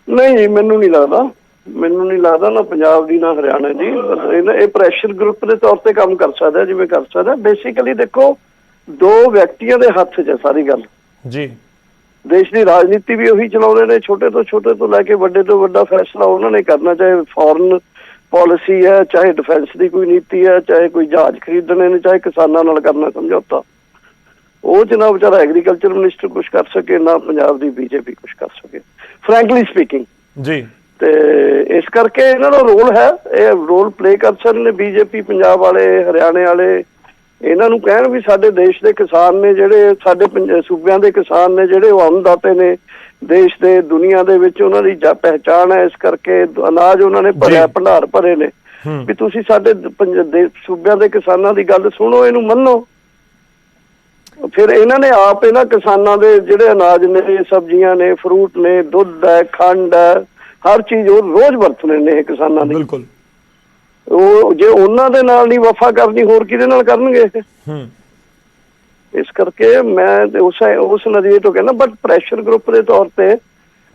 ਨਹੀਂ, ਮੈਨੂੰ ਨਹੀਂ ਲੱਗਦਾ ਨਾ ਪੰਜਾਬ ਦੀ ਨਾ ਹਰਿਆਣਾ ਦੀ। ਇਹ ਪ੍ਰੈਸ਼ਰ ਗਰੁੱਪ ਦੇ ਤੌਰ ਤੇ ਕੰਮ ਕਰ ਸਕਦਾ, ਜਿਵੇਂ ਕਰ ਸਕਦਾ। ਬੇਸਿਕਲੀ ਦੇਖੋ, 2 ਵਿਅਕਤੀਆਂ ਦੇ ਹੱਥ 'ਚ ਸਾਰੀ ਗੱਲ ਜੀ। ਦੇਸ਼ ਦੀ ਰਾਜਨੀਤੀ ਵੀ ਉਹੀ ਚਲਾਉਂਦੇ ਨੇ। ਛੋਟੇ ਤੋਂ ਲੈ ਕੇ ਵੱਡੇ ਤੋਂ ਵੱਡਾ ਫੈਸਲਾ ਉਹਨਾਂ ਨੇ ਕਰਨਾ, ਚਾਹੇ ਫੋਰਨ ਪਾਲਿਸੀ ਹੈ, ਚਾਹੇ ਡਿਫੈਂਸ ਦੀ ਕੋਈ ਨੀਤੀ ਹੈ, ਚਾਹੇ ਕੋਈ ਜਹਾਜ਼ ਖਰੀਦਣੇ ਨੇ, ਚਾਹੇ ਕਿਸਾਨਾਂ ਨਾਲ ਕਰਨਾ ਸਮਝੌਤਾ। ਉਹ 'ਚ ਨਾ ਵਿਚਾਰਾ ਐਗਰੀਕਲਚਰ ਮਿਨਿਸਟਰ ਕੁਛ ਕਰ ਸਕੇ, ਨਾ ਪੰਜਾਬ ਦੀ ਬੀਜੇਪੀ ਕੁਛ ਕਰ ਸਕੇ, ਫਰੈਂਕਲੀ ਸਪੀਕਿੰਗ ਜੀ। ਤੇ ਇਸ ਕਰਕੇ ਇਹਨਾਂ ਦਾ ਰੋਲ ਹੈ, ਇਹ ਰੋਲ ਪਲੇ ਕਰ ਸਕਦੇ ਨੇ ਬੀਜੇਪੀ, ਪੰਜਾਬ ਵਾਲੇ, ਹਰਿਆਣੇ ਵਾਲੇ। ਇਹਨਾਂ ਨੂੰ ਕਹਿਣ ਵੀ ਸਾਡੇ ਦੇਸ਼ ਦੇ ਕਿਸਾਨ ਨੇ ਜਿਹੜੇ, ਸਾਡੇ ਸੂਬਿਆਂ ਦੇ ਕਿਸਾਨ ਨੇ ਜਿਹੜੇ, ਉਹ ਅੰਨਦਾਤੇ ਨੇ ਦੇਸ਼ ਦੇ, ਦੁਨੀਆ ਦੇ ਵਿੱਚ ਉਹਨਾਂ ਦੀ ਪਹਿਚਾਣ ਹੈ। ਇਸ ਕਰਕੇ ਅਨਾਜ ਉਹਨਾਂ ਨੇ ਭਰਿਆ, ਭੰਡਾਰ ਭਰੇ ਨੇ, ਵੀ ਤੁਸੀਂ ਸਾਡੇ ਸੂਬਿਆਂ ਦੇ ਕਿਸਾਨਾਂ ਦੀ ਗੱਲ ਸੁਣੋ, ਇਹਨੂੰ ਮੰਨੋ। ਫਿਰ ਇਹਨਾਂ ਨੇ ਆਪ ਇਹਨਾਂ ਕਿਸਾਨਾਂ ਦੇ ਜਿਹੜੇ ਅਨਾਜ ਨੇ, ਸਬਜ਼ੀਆਂ ਨੇ, ਫਰੂਟ ਨੇ, ਦੁੱਧ ਹੈ, ਖੰਡ ਹੈ, ਹਰ ਚੀਜ਼ ਉਹ ਰੋਜ਼ ਵਰਤਣੇ ਨੇ ਇਹ ਕਿਸਾਨਾਂ ਨੇ। ਬਿਲਕੁਲ। ਉਹ ਜੇ ਉਹਨਾਂ ਦੇ ਨਾਲ ਨਹੀਂ ਵਫਾ ਕਰਨੀ, ਹੋਰ ਕਿਹਦੇ ਨਾਲ ਕਰਨਗੇ? ਇਸ ਕਰਕੇ ਮੈਂ ਉਸ ਨਜ਼ਰੀਏ ਤੋਂ ਕਹਿੰਦਾ, ਬਟ ਪ੍ਰੈਸ਼ਰ ਗਰੁੱਪ ਦੇ ਤੌਰ ਤੇ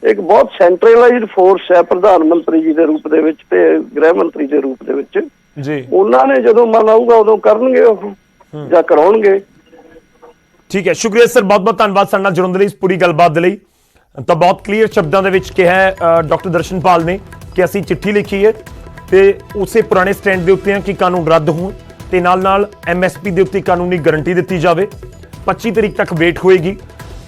ਇੱਕ ਬਹੁਤ ਸੈਂਟਰਲਾਈਜ਼ਡ ਫੋਰਸ ਹੈ ਪ੍ਰਧਾਨ ਮੰਤਰੀ ਜੀ ਦੇ ਰੂਪ ਦੇ ਵਿੱਚ ਤੇ ਗ੍ਰਹਿ ਮੰਤਰੀ ਦੇ ਰੂਪ ਦੇ ਵਿੱਚ ਜੀ। ਉਹਨਾਂ ਨੇ ਜਦੋਂ ਮਨ ਆਊਗਾ ਉਦੋਂ ਕਰਨਗੇ ਉਹ, ਜਾਂ ਕਰਾਉਣਗੇ। ਠੀਕ ਹੈ, ਸ਼ੁਕਰੀਆ ਸਰ, ਬਹੁਤ ਬਹੁਤ ਧੰਨਵਾਦ ਸਾਡੇ ਨਾਲ ਜੁੜਨ ਦੇ ਲਈ, ਇਸ ਪੂਰੀ ਗੱਲਬਾਤ ਦੇ ਲਈ। ਤਾਂ ਬਹੁਤ ਕਲੀਅਰ ਸ਼ਬਦਾਂ ਦੇ ਵਿੱਚ ਕਿਹਾ ਡਾਕਟਰ ਦਰਸ਼ਨਪਾਲ ਨੇ ਕਿ ਅਸੀਂ ਚਿੱਠੀ ਲਿਖੀ ਹੈ ਤੇ ਉਸੇ ਪੁਰਾਣੇ ਸਟੈਂਡ ਦੇ ਉੱਤੇ ਕਿ ਕਾਨੂੰਨ ਰੱਦ ਹੋਣ ਤੇ ਨਾਲ MSP ਦੇ ਉੱਤੇ ਕਾਨੂੰਨੀ ਗਾਰੰਟੀ ਦਿੱਤੀ ਜਾਵੇ। 25 ਤਰੀਕ ਤੱਕ ਵੇਟ ਹੋਏਗੀ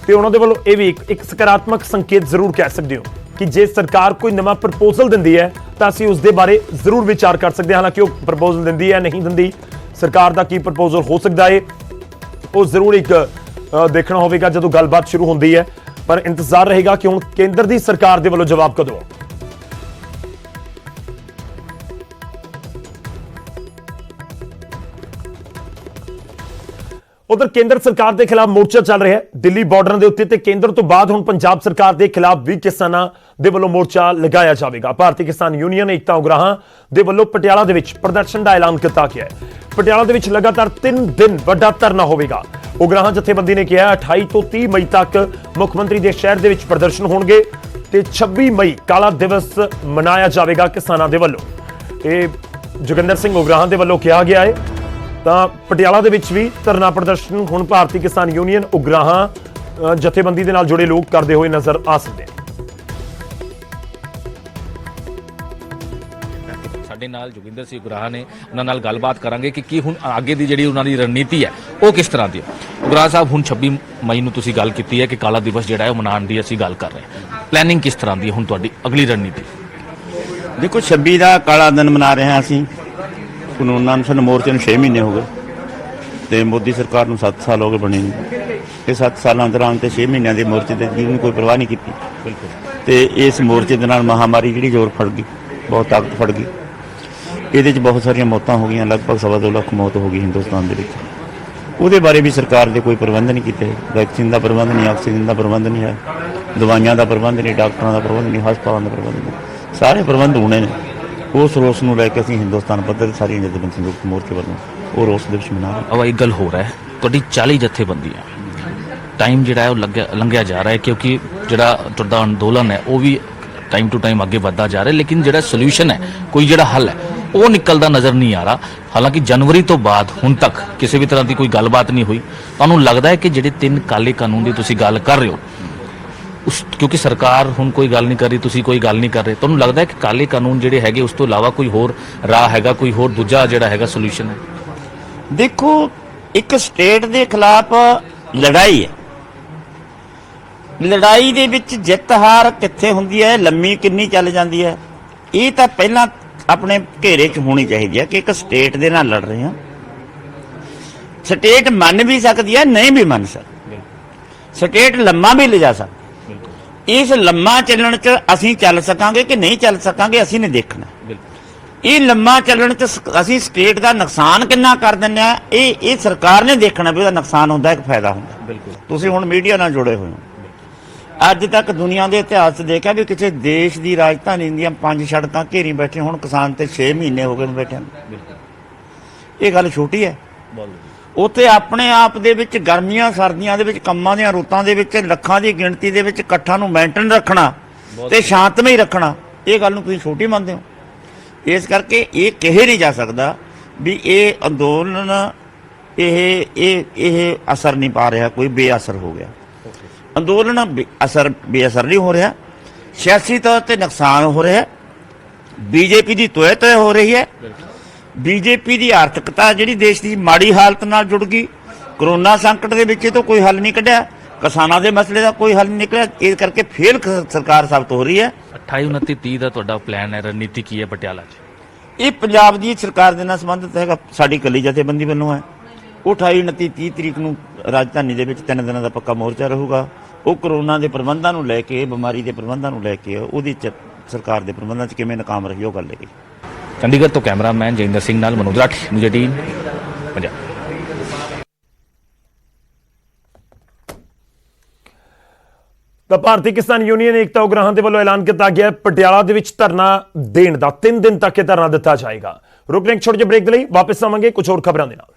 ਤੇ ਉਹਨਾਂ ਦੇ ਵੱਲੋਂ ਇਹ ਵੀ ਇੱਕ ਸਕਾਰਾਤਮਕ ਸੰਕੇਤ ਜ਼ਰੂਰ ਕਹਿ ਸਕਦੇ ਹੋ ਕਿ ਜੇ ਸਰਕਾਰ ਕੋਈ ਨਵਾਂ ਪ੍ਰਪੋਜ਼ਲ ਦਿੰਦੀ ਹੈ ਤਾਂ ਅਸੀਂ ਉਸ ਦੇ ਬਾਰੇ ਜ਼ਰੂਰ ਵਿਚਾਰ ਕਰ ਸਕਦੇ ਹਾਂ। ਹਾਲਾਂਕਿ ਉਹ ਪ੍ਰਪੋਜ਼ਲ ਦਿੰਦੀ ਹੈ ਨਹੀਂ ਦਿੰਦੀ, ਸਰਕਾਰ ਦਾ ਕੀ ਪ੍ਰਪੋਜ਼ਲ ਹੋ ਸਕਦਾ ਹੈ ਉਹ ਜ਼ਰੂਰ ਇੱਕ ਦੇਖਣਾ ਹੋਵੇਗਾ ਜਦੋਂ ਗੱਲਬਾਤ ਸ਼ੁਰੂ ਹੁੰਦੀ ਹੈ। ਪਰ ਇੰਤਜ਼ਾਰ ਰਹੇਗਾ ਕਿ ਹੁਣ ਕੇਂਦਰ ਦੀ ਸਰਕਾਰ ਦੇ ਵੱਲੋਂ ਜਵਾਬ ਕਦੋਂ। ਉਧਰ ਕੇਂਦਰ ਸਰਕਾਰ ਦੇ ਖਿਲਾਫ ਮੋਰਚਾ ਚੱਲ ਰਿਹਾ ਹੈ ਦਿੱਲੀ ਬਾਰਡਰਾਂ ਦੇ ਉੱਤੇ ਤੇ ਕੇਂਦਰ ਤੋਂ ਬਾਅਦ ਹੁਣ ਪੰਜਾਬ ਸਰਕਾਰ ਦੇ ਖਿਲਾਫ ਵੀ ਕਿਸਾਨਾਂ ਦੇ ਵੱਲੋਂ ਮੋਰਚਾ ਲਗਾਇਆ ਜਾਵੇਗਾ। ਭਾਰਤੀ ਕਿਸਾਨ ਯੂਨੀਅਨ ਏਕਤਾ ਉਗਰਾਹਾਂ ਦੇ ਵੱਲੋਂ ਪਟਿਆਲਾ ਦੇ ਵਿੱਚ ਪ੍ਰਦਰਸ਼ਨ ਦਾ ਐਲਾਨ ਕੀਤਾ ਗਿਆ ਹੈ। ਪਟਿਆਲਾ ਦੇ ਵਿੱਚ ਲਗਾਤਾਰ 3 ਦਿਨ ਵੱਡਾ ਧਰਨਾ ਹੋਵੇਗਾ। ਉਗਰਾਹਾਂ ਜਥੇਬੰਦੀ ਨੇ ਕਿਹਾ 28 ਤੋਂ 30 ਮਈ ਤੱਕ ਮੁੱਖ ਮੰਤਰੀ ਦੇ ਸ਼ਹਿਰ ਦੇ ਵਿੱਚ ਪ੍ਰਦਰਸ਼ਨ ਹੋਣਗੇ ਤੇ 26 ਮਈ ਕਾਲਾ ਦਿਵਸ ਮਨਾਇਆ ਜਾਵੇਗਾ ਕਿਸਾਨਾਂ ਦੇ ਵੱਲੋਂ। ਇਹ ਜੋਗਿੰਦਰ ਸਿੰਘ ਉਗਰਾਹਾਂ ਦੇ ਵੱਲੋਂ ਕਿਹਾ ਗਿਆ ਹੈ। ਤਾਂ ਪਟਿਆਲਾ ਦੇ ਵਿੱਚ ਵੀ ਧਰਨਾ ਪ੍ਰਦਰਸ਼ਨ ਹੁਣ ਭਾਰਤੀ ਕਿਸਾਨ ਯੂਨੀਅਨ ਉਗਰਾਹਾਂ ਜਥੇਬੰਦੀ ਦੇ ਨਾਲ ਜੁੜੇ ਲੋਕ ਕਰਦੇ ਹੋਏ ਨਜ਼ਰ ਆ ਸਕਦੇ ਹਨ। ਸਾਡੇ ਨਾਲ ਜੋਗਿੰਦਰ ਸਿੰਘ ਉਗਰਾਹਾਂ ਨੇ, ਉਹਨਾਂ ਨਾਲ ਗੱਲਬਾਤ ਕਰਾਂਗੇ ਕਿ ਕੀ ਹੁਣ ਅੱਗੇ ਦੀ ਜਿਹੜੀ ਉਹਨਾਂ ਦੀ ਰਣਨੀਤੀ ਹੈ ਉਹ ਕਿਸ ਤਰ੍ਹਾਂ ਦੀ ਹੈ। ਉਗਰਾਹਾਂ ਸਾਹਿਬ, ਹੁਣ 26 ਮਈ ਨੂੰ ਤੁਸੀਂ ਗੱਲ ਕੀਤੀ ਹੈ ਕਿ ਕਾਲਾ ਦਿਵਸ ਜਿਹੜਾ ਹੈ ਉਹ ਮਨਾਉਣ ਦੀ ਅਸੀਂ ਗੱਲ ਕਰ ਰਹੇ ਹਾਂ, ਪਲੈਨਿੰਗ ਕਿਸ ਤਰ੍ਹਾਂ ਦੀ ਹੈ ਹੁਣ ਤੁਹਾਡੀ ਅਗਲੀ ਰਣਨੀਤੀ? ਦੇਖੋ 26 ਦਾ ਕਾਲਾ ਦਿਨ ਮਨਾ ਰਹੇ ਹਾਂ ਅਸੀਂ। ਕਾਨੂੰਨਾਂ ਨੂੰ ਸਾਨੂੰ ਮੋਰਚੇ ਨੂੰ 6 ਮਹੀਨੇ ਹੋ ਗਏ ਤੇ ਮੋਦੀ ਸਰਕਾਰ ਨੂੰ 7 ਸਾਲ ਹੋ ਗਏ ਬਣੇ ਨੂੰ। ਇਹ 7 ਸਾਲਾਂ ਦੌਰਾਨ ਤੇ 6 ਮਹੀਨਿਆਂ ਦੇ ਮੋਰਚੇ ਦੇ ਜੀਵਨ ਕੋਈ ਪਰਵਾਹ ਨਹੀਂ ਕੀਤੀ। ਬਿਲਕੁਲ। ਤੇ ਇਸ ਮੋਰਚੇ ਦੇ ਨਾਲ ਮਹਾਮਾਰੀ ਜਿਹੜੀ ਜ਼ੋਰ ਫੜ ਗਈ, ਬਹੁਤ ਤਾਕਤ ਫੜ ਗਈ। ਇਹਦੇ 'ਚ ਬਹੁਤ ਸਾਰੀਆਂ ਮੌਤਾਂ ਹੋ ਗਈਆਂ, ਲਗਭਗ 2.25 ਲੱਖ ਮੌਤ ਹੋ ਗਈ ਹਿੰਦੁਸਤਾਨ ਦੇ ਵਿੱਚ। ਉਹਦੇ ਬਾਰੇ ਵੀ ਸਰਕਾਰ ਦੇ ਕੋਈ ਪ੍ਰਬੰਧ ਨਹੀਂ ਕੀਤੇ। ਵੈਕਸੀਨ ਦਾ ਪ੍ਰਬੰਧ ਨਹੀਂ, ਆਕਸੀਜਨ ਦਾ ਪ੍ਰਬੰਧ ਨਹੀਂ ਹੈ, ਦਵਾਈਆਂ ਦਾ ਪ੍ਰਬੰਧ ਨਹੀਂ, ਡਾਕਟਰਾਂ ਦਾ ਪ੍ਰਬੰਧ ਨਹੀਂ, ਹਸਪਤਾਲਾਂ ਦਾ ਪ੍ਰਬੰਧ ਨਹੀਂ। ਸਾਰੇ ਪ੍ਰਬੰਧ ਹੋਣੇ ਨੇ। ਉਸ ਰੋਸ ਨੂੰ ਲੈ ਕੇ ਅਸੀਂ ਹਿੰਦੁਸਤਾਨ ਪੱਧਰ ਸਾਰੀਆਂ ਜਥੇਬੰਦੀਆਂ ਸੰਯੁਕਤ ਮੋਰਚੇ ਵੱਲੋਂ ਉਹ ਰੋਸ ਦਿਵਸ ਮਨਾ ਰਹੇ ਹਾਂ। ਇੱਕ ਗੱਲ ਹੋ ਰਿਹਾ ਹੈ, ਤੁਹਾਡੀ 40 ਜਥੇਬੰਦੀਆਂ, ਟਾਈਮ ਜਿਹੜਾ ਹੈ ਉਹ ਲੰਘਿਆ ਜਾ ਰਿਹਾ ਹੈ ਕਿਉਂਕਿ ਜਿਹੜਾ ਤੁਹਾਡਾ ਅੰਦੋਲਨ ਹੈ ਉਹ ਵੀ ਟਾਈਮ ਟੂ ਟਾਈਮ ਅੱਗੇ ਵੱਧਦਾ ਜਾ ਰਿਹਾ, ਲੇਕਿਨ ਜਿਹੜਾ ਸੋਲੂਸ਼ਨ ਹੈ, ਕੋਈ ਜਿਹੜਾ ਹੱਲ ਹੈ ਉਹ ਨਿਕਲਦਾ ਨਜ਼ਰ ਨਹੀਂ ਆ ਰਿਹਾ। ਹਾਲਾਂਕਿ ਜਨਵਰੀ ਤੋਂ ਬਾਅਦ ਹੁਣ ਤੱਕ ਕਿਸੇ ਵੀ ਤਰ੍ਹਾਂ ਦੀ ਕੋਈ ਗੱਲਬਾਤ ਨਹੀਂ ਹੋਈ। ਤੁਹਾਨੂੰ ਲੱਗਦਾ ਹੈ ਕਿ ਜਿਹੜੇ 3 ਕਾਲੇ ਕਾਨੂੰਨ ਦੀ ਤੁਸੀਂ ਗੱਲ ਕਰ ਰਹੇ ਹੋ, ਕਿਉਂਕਿ ਸਰਕਾਰ ਹੁਣ ਕੋਈ ਗੱਲ ਨਹੀਂ ਕਰ ਰਹੀ, ਤੁਸੀਂ ਕੋਈ ਗੱਲ ਨਹੀਂ ਕਰ ਰਹੇ, ਤੁਹਾਨੂੰ ਲੱਗਦਾ ਹੈ ਕਿ ਕਾਲੇ ਕਾਨੂੰਨ ਜਿਹੜੇ ਹੈਗੇ ਉਸ ਤੋਂ ਇਲਾਵਾ ਕੋਈ ਹੋਰ ਰਾਹ ਹੈਗਾ, ਕੋਈ ਹੋਰ ਦੂਜਾ ਜਿਹੜਾ ਹੈਗਾ ਸੋਲੂਸ਼ਨ ਹੈ? ਦੇਖੋ, ਇੱਕ ਸਟੇਟ ਦੇ ਖਿਲਾਫ ਲੜਾਈ ਹੈ। ਲੜਾਈ ਦੇ ਵਿੱਚ ਜਿੱਤ ਹਾਰ ਕਿੱਥੇ ਹੁੰਦੀ ਹੈ, ਲੰਮੀ ਕਿੰਨੀ ਚੱਲ ਜਾਂਦੀ ਹੈ, ਇਹ ਤਾਂ ਪਹਿਲਾਂ ਆਪਣੇ ਘੇਰੇ 'ਚ ਹੋਣੀ ਚਾਹੀਦੀ ਹੈ ਕਿ ਇੱਕ ਸਟੇਟ ਦੇ ਨਾਲ ਲੜ ਰਹੇ ਹਾਂ। ਸਟੇਟ ਮੰਨ ਵੀ ਸਕਦੀ ਹੈ, ਨਹੀਂ ਵੀ ਮੰਨ ਸਕਦੀ। ਸਟੇਟ ਲੰਮਾ ਵੀ ਲਿਜਾ ਸਕਦੀ। ਇਸ ਲੰਮਾ ਚੱਲਣ 'ਚ ਅਸੀਂ ਚੱਲ ਸਕਾਂਗੇ ਕਿ ਨਹੀਂ ਚੱਲ ਸਕਾਂਗੇ, ਅਸੀਂ ਨੇ ਦੇਖਣਾ। ਇਹ ਲੰਮਾ ਚੱਲਣ 'ਚ ਅਸੀਂ ਸਟੇਟ ਦਾ ਨੁਕਸਾਨ ਕਿੰਨਾ ਕਰ ਦਿੰਦੇ ਆ, ਇਹ ਸਰਕਾਰ ਨੇ ਦੇਖਣਾ ਵੀ ਉਹਦਾ ਨੁਕਸਾਨ ਹੁੰਦਾ ਕਿ ਫਾਇਦਾ ਹੁੰਦਾ। ਬਿਲਕੁਲ। ਤੁਸੀਂ ਹੁਣ ਮੀਡੀਆ ਨਾਲ ਜੁੜੇ ਹੋਏ ਹੋ। ਅੱਜ ਤੱਕ ਦੁਨੀਆ ਦੇ ਇਤਿਹਾਸ 'ਚ ਦੇਖਿਆ ਵੀ ਕਿਸੇ ਦੇਸ਼ ਦੀ ਰਾਜਧਾਨੀ ਦੀਆਂ 5 ਸੜਕਾਂ ਘੇਰੀ ਬੈਠੇ, ਹੁਣ ਕਿਸਾਨ ਤੇ 6 ਮਹੀਨੇ ਹੋ ਗਏ ਬੈਠਿਆਂ ਨੂੰ। ਇਹ ਗੱਲ ਛੋਟੀ ਹੈ। ਉੱਥੇ ਆਪਣੇ ਆਪ ਦੇ ਵਿੱਚ ਗਰਮੀਆਂ ਸਰਦੀਆਂ ਦੇ ਵਿੱਚ ਕੰਮਾਂ ਦੀਆਂ ਰੁੱਤਾਂ ਦੇ ਵਿੱਚ ਲੱਖਾਂ ਦੀ ਗਿਣਤੀ ਦੇ ਵਿੱਚ ਇਕੱਠਾਂ ਨੂੰ ਮੇਨਟੇਨ ਰੱਖਣਾ ਤੇ ਸ਼ਾਂਤਮਈ ਰੱਖਣਾ, ਇਹ ਗੱਲ ਨੂੰ ਤੁਸੀਂ ਛੋਟੀ ਮੰਨਦੇ ਹੋ। ਇਸ ਕਰਕੇ ਇਹ ਕਿਹਾ ਨਹੀਂ ਜਾ ਸਕਦਾ ਵੀ ਇਹ ਅੰਦੋਲਨ ਇਹ ਅਸਰ ਨਹੀਂ ਪਾ ਰਿਹਾ, ਕੋਈ ਬੇਅਸਰ ਹੋ ਗਿਆ। ਅੰਦੋਲਨ ਬੇਅਸਰ ਨਹੀਂ ਹੋ ਰਿਹਾ, ਸਿਆਸੀ ਤੌਰ ਤੇ ਨੁਕਸਾਨ ਹੋ ਰਿਹਾ, ਬੀਜੇਪੀ ਦੀ ਤੋਏ ਹੋ ਰਹੀ ਹੈ। ਬੀਜੇਪੀ ਦੀ ਆਰਥਿਕਤਾ ਜਿਹੜੀ ਦੇਸ਼ ਦੀ ਮਾੜੀ ਹਾਲਤ ਨਾਲ ਜੁੜ ਗਈ। ਕਰੋਨਾ ਸੰਕਟ ਦੇ ਵਿੱਚ ਇਹ ਤੋਂ ਕੋਈ ਹੱਲ ਨਹੀਂ ਕੱਢਿਆ, ਕਿਸਾਨਾਂ ਦੇ ਮਸਲੇ ਦਾ ਕੋਈ ਹੱਲ ਨਹੀਂ ਨਿਕਲਿਆ, ਇਸ ਕਰਕੇ ਫੇਲ ਸਰਕਾਰ ਸਾਬਤ ਹੋ ਰਹੀ ਹੈ। 28 29 30 ਦਾ ਤੁਹਾਡਾ ਪਲਾਨ ਹੈ, ਰਣਨੀਤੀ ਕੀ ਹੈ ਪਟਿਆਲਾ 'ਚ? ਇਹ ਪੰਜਾਬ ਦੀ ਸਰਕਾਰ ਦੇ ਨਾਲ ਸੰਬੰਧਿਤ ਹੈਗਾ, ਸਾਡੀ ਇਕੱਲੀ ਜਥੇਬੰਦੀ ਵੱਲੋਂ ਹੈ। ਉਹ 28 29 30 ਤਰੀਕ ਨੂੰ ਰਾਜਧਾਨੀ ਦੇ ਵਿੱਚ 3 ਦਿਨਾਂ ਦਾ ਪੱਕਾ ਮੋਰਚਾ ਰਹੂਗਾ। ਉਹ ਕਰੋਨਾ ਦੇ ਪ੍ਰਬੰਧਾਂ ਨੂੰ ਲੈ ਕੇ, ਬਿਮਾਰੀ ਦੇ ਪ੍ਰਬੰਧਾਂ ਨੂੰ ਲੈ ਕੇ, ਉਹਦੀ ਸਰਕਾਰ ਦੇ ਪ੍ਰਬੰਧਾਂ 'ਚ ਕਿਵੇਂ ਨਾਕਾਮ ਰਹੀ ਉਹ ਗੱਲ ਹੈ। ਚੰਡੀਗੜ੍ਹ ਤੋਂ ਕੈਮਰਾਮੈਨ ਜੈਂਦਰ ਸਿੰਘ ਨਾਲ ਮਨੋਜ ਰਾਠੀ, ਨਿਊਜ਼ 18 ਪੰਜਾਬ। ਤਾਂ ਭਾਰਤੀ ਕਿਸਾਨ ਯੂਨੀਅਨ ਏਕਤਾ ਉਗਰਾਹਾਂ ਦੇ ਵੱਲੋਂ ਐਲਾਨ ਕੀਤਾ ਗਿਆ ਪਟਿਆਲਾ ਦੇ ਵਿੱਚ ਧਰਨਾ ਦੇਣ ਦਾ 3 ਦਿਨ ਤੱਕ ਇਹ ਧਰਨਾ ਦਿੱਤਾ ਜਾਏਗਾ। ਰੁਕਨੇ ਇੱਕ ਛੋਟੇ ਜਿਹੇ ਬ੍ਰੇਕ ਦੇ ਲਈ ਵਾਪਸ ਆਵਾਂਗੇ ਕੁਝ ਹੋਰ ਖਬਰਾਂ ਦੇ ਨਾਲ।